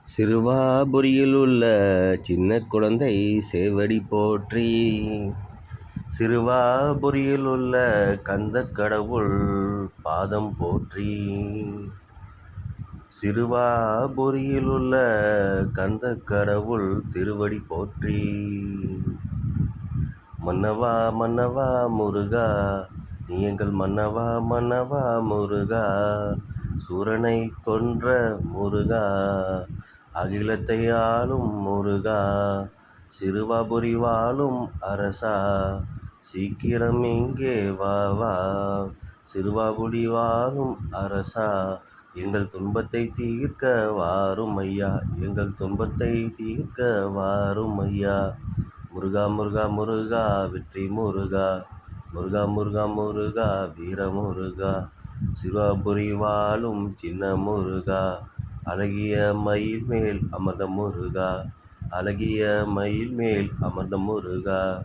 சிறுவாபுரியில் உள்ள சின்ன குழந்தை சேவடி போற்றி. சிறுவாபுரியில் உள்ள கந்தக் கடவுள் பாதம் போற்றி. சிறுவாபுரியில் உள்ள கந்தக் கடவுள் திருவடி போற்றி. மன்னவா மன்னவா முருகா, நீ எங்கள் மன்னவா மன்னவா முருகா, சூரனை கொன்ற முருகா, அகிலத்தை ஆளும் முருகா, சிறுவாபுரி வாழும் அரசா, சீக்கிரம் இங்கே வா வா. சிறுவாபுரி வாழும் அரசா, எங்கள் துன்பத்தை தீர்க்க வாரும் ஐயா, எங்கள் துன்பத்தை தீர்க்க வாரும் ஐயா. முருகா முருகா முருகா வெற்றி முருகா, முருகா முருகா முருகா வீர முருகா, சிறுவாபுரி வாழும் சின்ன முருகா, அழகிய மயில் மேல் அமர்ந்த முருகா, அழகிய மயில் மேல் அமர்ந்த முருகா.